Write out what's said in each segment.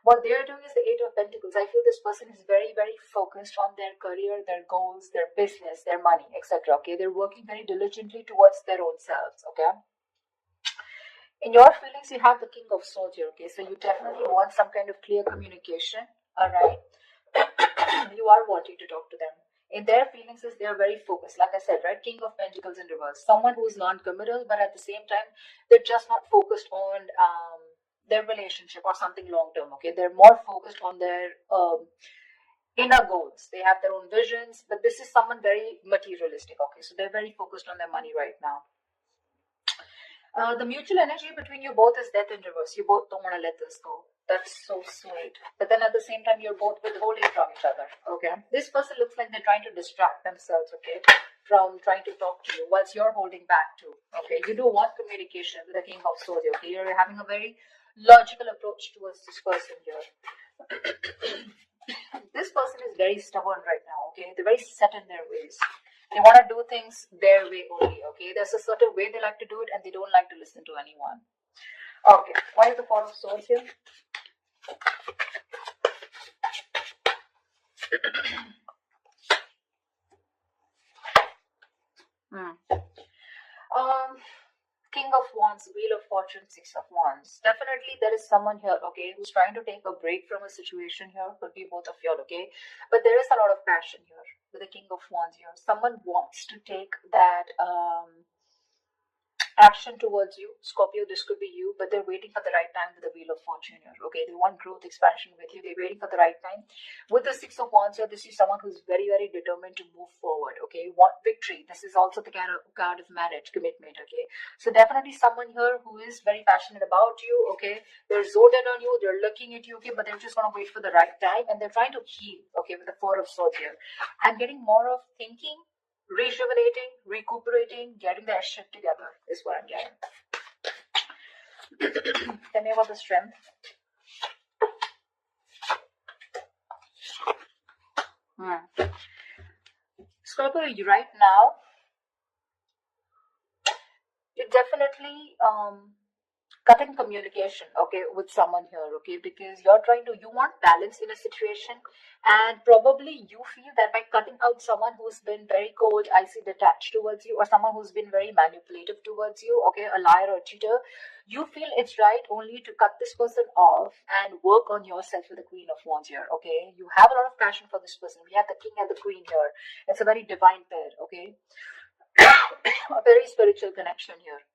What they are doing is the Eight of Pentacles. I feel this person is very, very focused on their career, their goals, their business, their money, etc. Okay, they're working very diligently towards their own selves. Okay. In your feelings, you have the King of Swords here. Okay, so you definitely want some kind of clear communication. All right. You are wanting to talk to them. In their feelings, is they are very focused. Like I said, right? King of Pentacles in reverse. Someone who is non-committal, but at the same time, they're just not focused on their relationship or something long-term. Okay, they're more focused on their inner goals. They have their own visions, but this is someone very materialistic. Okay, so they're very focused on their money right now. The mutual energy between you both is death in reverse. You both don't want to let this go. That's so sweet. But then at the same time, you're both withholding from each other. Okay. This person looks like they're trying to distract themselves, okay, from trying to talk to you, whilst you're holding back too. Okay. You do want communication with the King of Swords, okay? You're having a very logical approach towards this person here. This person is very stubborn right now, okay? They're very set in their ways. They want to do things their way only, okay? There's a certain way they like to do it and they don't like to listen to anyone. Okay, why is the Four of Swords here? King of Wands, Wheel of Fortune, Six of Wands. Definitely there is someone here, okay, who's trying to take a break from a situation here. Could be both of y'all, okay? But there is a lot of passion here with the King of Wands here. Someone wants to take that action towards you. Scorpio, this could be you, but they're waiting for the right time with the Wheel of Fortune here. Okay, they want growth, expansion with you. They're waiting for the right time. With the Six of Wands here, this is someone who's very, very determined to move forward. Okay, want victory. This is also the card of marriage, commitment. Okay, so definitely someone here who is very passionate about you. Okay, they're zoned in on you. They're looking at you. Okay, but they're just gonna wait for the right time, and they're trying to heal. Okay, with the Four of Swords here, I'm getting more of thinking, rejuvenating, recuperating, getting their shit together is what I'm getting. Tell me about the Strength. Scorpio, right now, you're definitely cutting communication, okay, with someone here, okay, because you want balance in a situation, and probably you feel that by cutting out someone who's been very cold, icy, detached towards you, or someone who's been very manipulative towards you, okay, a liar or a cheater, you feel it's right only to cut this person off and work on yourself with the Queen of Wands here, okay. You have a lot of passion for this person. We have the King and the Queen here. It's a very divine pair, okay. A very spiritual connection here.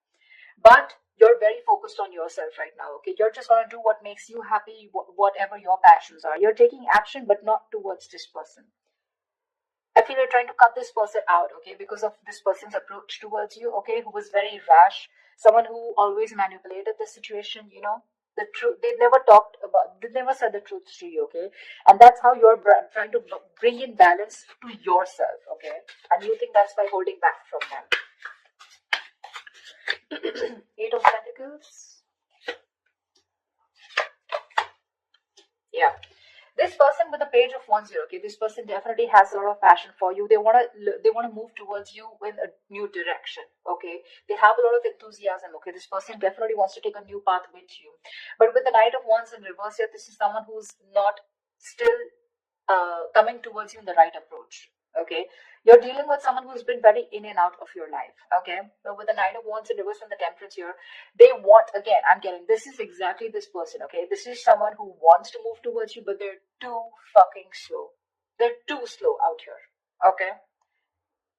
But you're very focused on yourself right now, okay? You're just going to do what makes you happy, whatever your passions are. You're taking action, but not towards this person. I feel you're trying to cut this person out, okay? Because of this person's approach towards you, okay? Who was very rash. Someone who always manipulated the situation, you know? The truth, they never said the truth to you, okay? And that's how you're trying to bring in balance to yourself, okay? And you think that's by holding back from them. Eight of Pentacles. Yeah. This person with the Page of Wands here, okay, this person definitely has a lot of passion for you. They wanna move towards you in a new direction, okay. They have a lot of enthusiasm, okay. This person definitely wants to take a new path with you. But with the Knight of Wands in reverse here, this is someone who's not still coming towards you in the right approach. Okay, you're dealing with someone who's been very in and out of your life. Okay, so with the Knight of Wands in reverse and the Temperance here, they want, again, I'm getting, this is exactly this person. Okay, this is someone who wants to move towards you, but they're too fucking slow. They're too slow out here. Okay,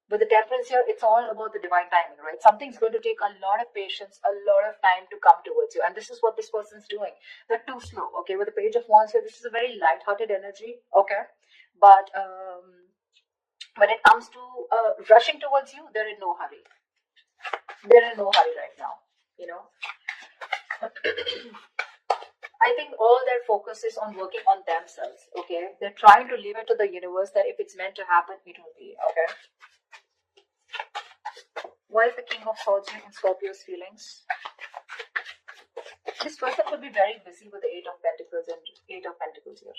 with the Temperance here, it's all about the divine timing, right? Something's going to take a lot of patience, a lot of time to come towards you, and this is what this person's doing. They're too slow. Okay, with the Page of Wands here, this is a very light-hearted energy. Okay, but when it comes to rushing towards you, they're in no hurry. They're in no hurry right now, you know. I think all their focus is on working on themselves, okay? They're trying to leave it to the universe that if it's meant to happen, it will be, okay? Why is the King of Swords in Scorpio's feelings? This person could be very busy with the Eight of Pentacles and Eight of Pentacles here.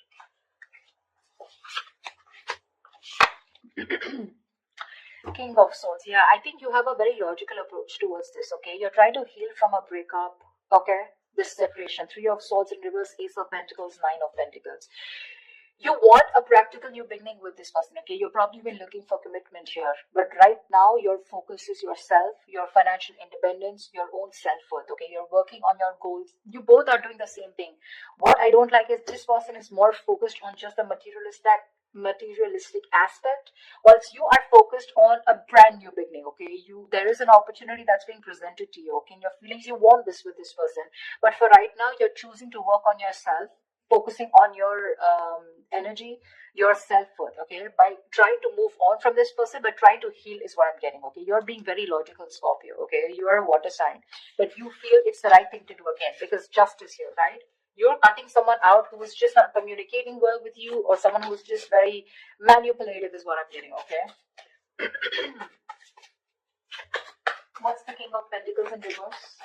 King of Swords. Yeah, I think you have a very logical approach towards this, okay? You're trying to heal from a breakup, okay? this separation. Three of Swords in reverse, Ace of Pentacles, Nine of Pentacles. You want a practical new beginning with this person, okay? You've probably been looking for commitment here, but right now your focus is yourself, your financial independence, your own self-worth, okay? You're working on your goals. You both are doing the same thing. What I don't like is this person is more focused on just the materialistic aspect, whilst you are focused on a brand new beginning, okay? There is an opportunity that's being presented to you, okay? In your feelings, you want this with this person, but for right now, you're choosing to work on yourself, focusing on your energy, your self-worth, okay, by trying to move on from this person, but trying to heal is what I'm getting, okay? You're being very logical, Scorpio, okay? You are a water sign, but you feel it's the right thing to do again, because justice here, right? You're cutting someone out who is just not communicating well with you, or someone who's just very manipulative is what I'm getting, okay? What's the King of Pentacles in reverse?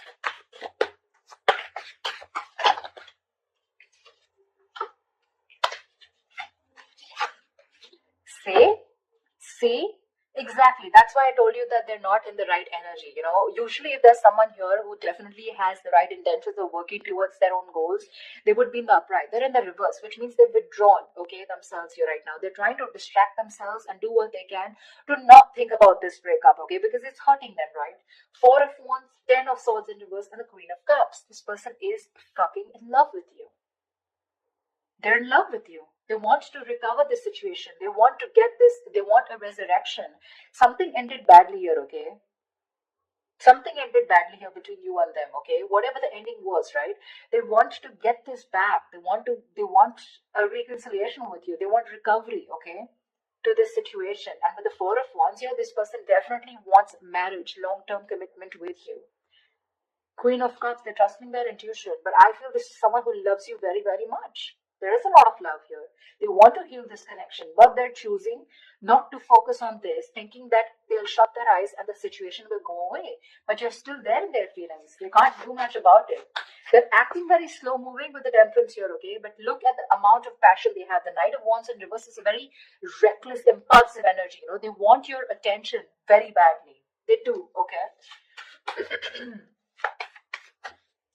See, exactly. That's why I told you that they're not in the right energy. You know, usually if there's someone here who definitely has the right intentions of working towards their own goals, they would be in the upright. They're in the reverse, which means they've withdrawn, okay, themselves here right now. They're trying to distract themselves and do what they can to not think about this breakup, okay, because it's hurting them, right? Four of Wands, 10 of Swords in reverse, and the Queen of Cups. This person is fucking in love with you. They're in love with you. They want to recover the situation. They want to get this. They want a resurrection. Something ended badly here, okay? Something ended badly here between you and them, okay? Whatever the ending was, right? They want to get this back. They want a reconciliation with you. They want recovery, okay? To this situation. And with the Four of Wands here, this person definitely wants marriage, long-term commitment with you. Queen of Cups, they're trusting their intuition, but I feel this is someone who loves you very, very much. There is a lot of love here. They want to heal this connection, but they're choosing not to focus on this, thinking that they'll shut their eyes and the situation will go away. But you're still there in their feelings. They can't do much about it. They're acting very slow moving with the Temperance here, okay? But look at the amount of passion they have. The Knight of Wands in reverse is a very reckless, impulsive energy. You know, they want your attention very badly. They do, okay?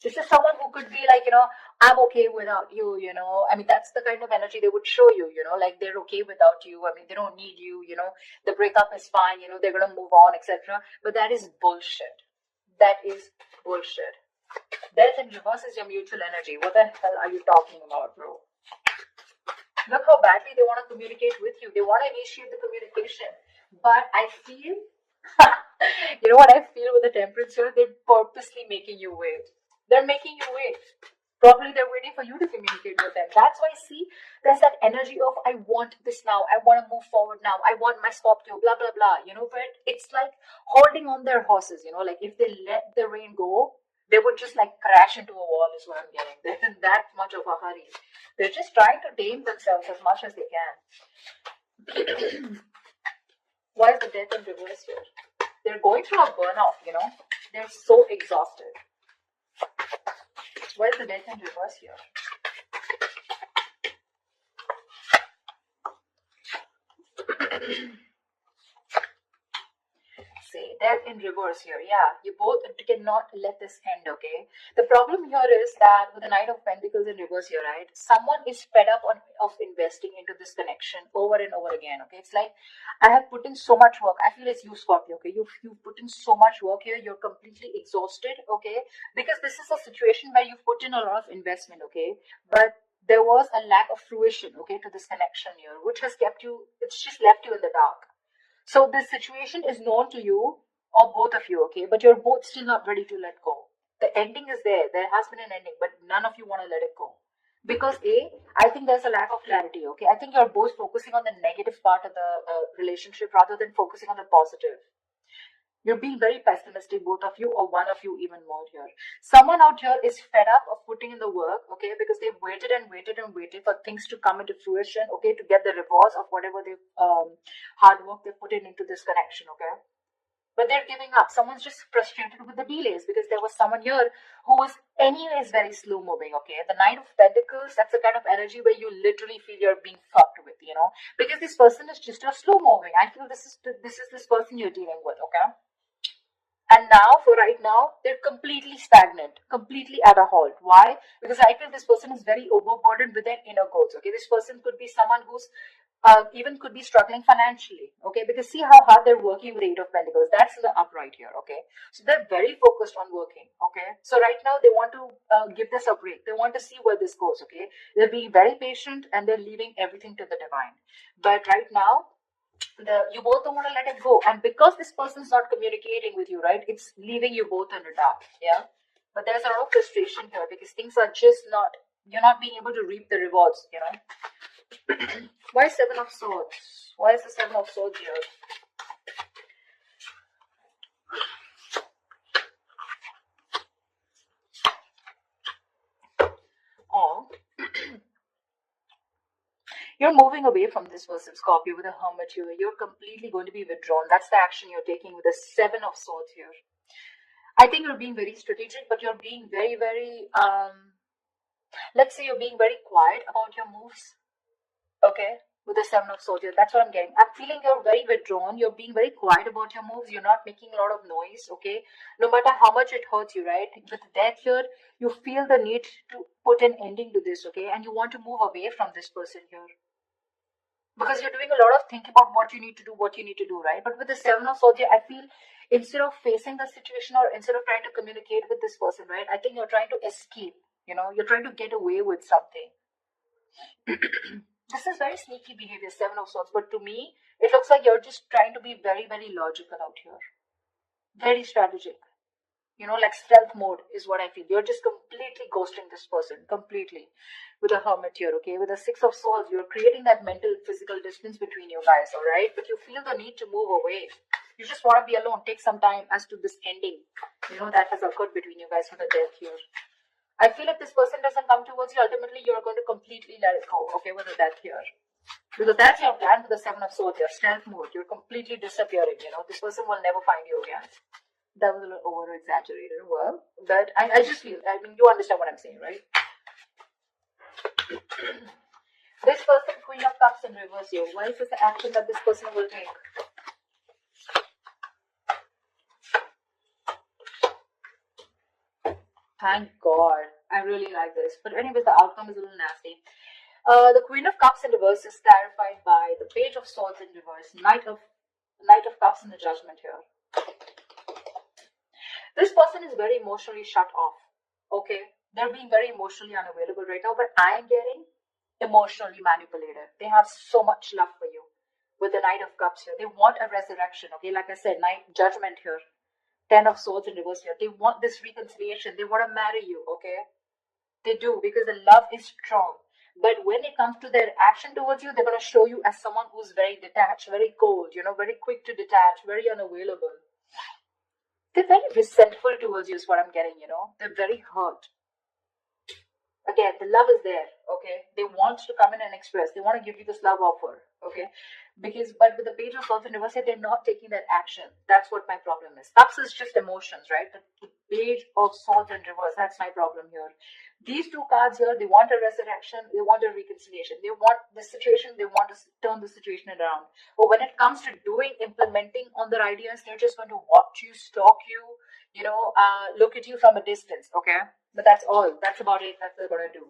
This is someone who could be like, you know, I'm okay without you, you know. I mean, that's the kind of energy they would show you, you know, like they're okay without you. I mean, they don't need you, you know, the breakup is fine, you know, they're going to move on, etc. But that is bullshit. That is bullshit. Death in reverse is your mutual energy. What the hell are you talking about, bro? Look how badly they want to communicate with you. They want to initiate the communication. But I feel, you know what I feel with the Temperance here? They're purposely making you wait. They're making you wait. Probably they're waiting for you to communicate with them. That's why, see, there's that energy of, I want this now. I want to move forward now. I want my Scorpio, blah, blah, blah. You know, but it's like holding on their horses, you know, like if they let the rain go, they would just like crash into a wall is what I'm getting. They're in that much of a hurry. They're just trying to tame themselves as much as they can. Why is the Death in reverse here? They're going through a burnout, you know. They're so exhausted. Why is the Death in reverse here? See, Death in reverse here. Yeah, you both cannot let this end, okay? The problem here is that with the Knight of Pentacles in reverse here, right? Someone is fed up of investing into this connection over and over again, okay? It's like, I have put in so much work. I feel it's you, Scorpio, okay? You've put in so much work here. You're completely exhausted, okay? Because this is a situation where you've put in a lot of investment, okay? But there was a lack of fruition, okay, to this connection here, which has kept you, it's just left you in the dark. So this situation is known to you, or both of you, okay? But you're both still not ready to let go. The ending is there. There has been an ending, but none of you want to let it go. Because I think there's a lack of clarity, okay? I think you're both focusing on the negative part of the relationship rather than focusing on the positive. You're being very pessimistic, both of you, or one of you even more here. Someone out here is fed up of putting in the work, okay, because they've waited and waited and waited for things to come into fruition, okay, to get the rewards of whatever they've hard work they put into this connection, okay. But they're giving up. Someone's just frustrated with the delays because there was someone here who was anyways very slow moving, okay. The Knight of Pentacles, that's the kind of energy where you literally feel you're being fucked with, you know, because this person is just a slow moving. I feel this is this person you're dealing with, okay. And now for for right now, they're completely stagnant, completely at a halt. Why? Because I feel this person is very overburdened with their inner goals. Okay, this person could be someone who's even could be struggling financially. Okay, because see how hard they're working with Eight of Pentacles. That's in the upright here. Okay, so they're very focused on working. Okay, so right now they want to give this a break. They want to see where this goes. Okay, they're being very patient and they're leaving everything to the divine. But right now, you both don't want to let it go, and because this person's not communicating with you, right, it's leaving you both in the dark. Yeah, but there's a lot of frustration here because things are just not, you're not being able to reap the rewards, you know. Why Seven of Swords? Why is the Seven of Swords here? Oh, you're moving away from this person, Scorpio, with a Hermit here. You're completely going to be withdrawn. That's the action you're taking with the Seven of Swords here. I think you're being very strategic, but you're being very, very, let's say you're being very quiet about your moves. Okay, with the Seven of Swords here. That's what I'm getting. I'm feeling you're very withdrawn. You're being very quiet about your moves. You're not making a lot of noise. Okay, no matter how much it hurts you, right? With death here, you feel the need to put an ending to this. Okay, and you want to move away from this person here, because you're doing a lot of thinking about what you need to do, right? But with the Seven of Swords here, I feel instead of facing the situation or instead of trying to communicate with this person, right, I think you're trying to escape. You know, you're trying to get away with something. This is very sneaky behavior, Seven of Swords, but to me, it looks like you're just trying to be very, very logical out here. Very strategic. You know, like stealth mode is what I feel. You're just completely ghosting this person, completely. With a Hermit here, okay? With a Six of Swords, you're creating that mental, physical distance between you guys, alright? But you feel the need to move away. You just want to be alone. Take some time as to this ending, you know, that has occurred between you guys with the death here. I feel if this person doesn't come towards you, ultimately you're going to completely let it go, okay, with the death here. Because that's your plan with the Seven of Swords here, stealth mode. You're completely disappearing, you know. This person will never find you again. That was a little over-exaggerated, well, but I just feel, I mean, you understand what I'm saying, right? This person, Queen of Cups in reverse here. What is the action that this person will take? Thank God. I really like this. But anyways, the outcome is a little nasty. The Queen of Cups in reverse is clarified by the Page of Swords in reverse. Knight of Cups in the Judgment here. This person is very emotionally shut off. Okay, they're being very emotionally unavailable right now, but I am getting emotionally manipulated. They have so much love for you. With the Knight of Cups here, they want a resurrection. Okay, like I said, Judgment here. Ten of Swords in reverse here. They want this reconciliation. They want to marry you. Okay, they do, because the love is strong. But when it comes to their action towards you, they're going to show you as someone who's very detached, very cold, you know, very quick to detach, very unavailable. They're very resentful towards you is what I'm getting, you know. They're very hurt. Again, the love is there, okay? They want to come in and express. They want to give you this love offer, okay? But with the Page of Swords in reverse, they're not taking that action. That's what my problem is. Cups is just emotions, right? The Page of Swords in reverse, that's my problem here. These two cards here, they want a resurrection, they want a reconciliation. They want the situation, they want to turn the situation around. But when it comes to implementing on their ideas, they're just going to watch you, stalk you, you know, look at you from a distance, okay? But that's all. That's about it. That's what they're going to do.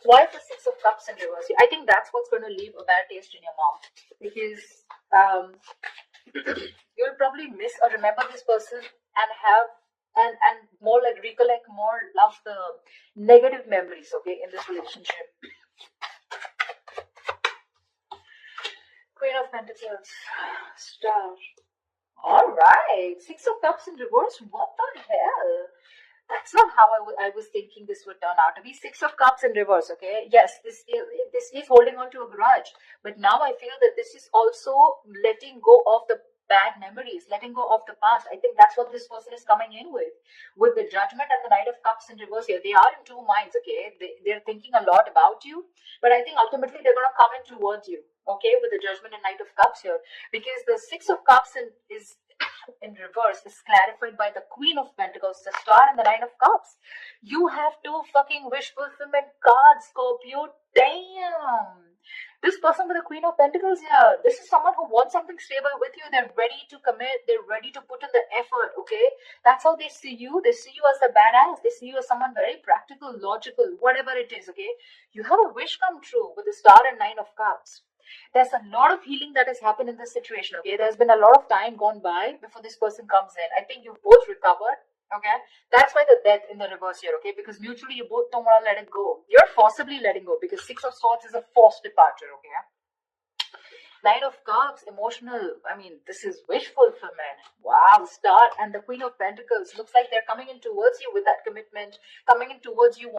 Why is the Six of Cups in reverse? I think that's what's going to leave a bad taste in your mouth. Because you'll probably miss or remember this person and have and more like recollect more love the negative memories, okay, in this relationship. Queen of Pentacles, Star. All right, Six of Cups in reverse. What the hell? That's not how I was thinking this would turn out to be. Six of Cups in reverse, okay? Yes, this is holding on to a grudge. But now I feel that this is also letting go of the bad memories, letting go of the past. I think that's what this person is coming in with. With the Judgment and the Knight of Cups in reverse here. They are in two minds, okay? They're thinking a lot about you. But I think ultimately they're going to come in towards you, okay? With the Judgment and Knight of Cups here. Because the Six of Cups is in reverse is clarified by the Queen of Pentacles, the Star, and the Nine of Cups. You have two fucking wish fulfillment cards, Scorpio. Damn. This person with the Queen of Pentacles, yeah, this is someone who wants something stable with you. They're ready to commit. They're ready to put in the effort, okay? That's how they see you. They see you as the badass. They see you as someone very practical, logical, whatever it is, okay? You have a wish come true with the Star and Nine of Cups. There's a lot of healing that has happened in this situation, okay? There's been a lot of time gone by before this person comes in. I think you've both recovered, okay? That's why the death in the reverse here, okay? Because mutually you both don't want to let it go. You're forcibly letting go because Six of Swords is a forced departure, okay? Knight of Cups, emotional. I mean, this is wish fulfillment. Wow, Star and the Queen of Pentacles. Looks like they're coming in towards you with that commitment, coming in towards you.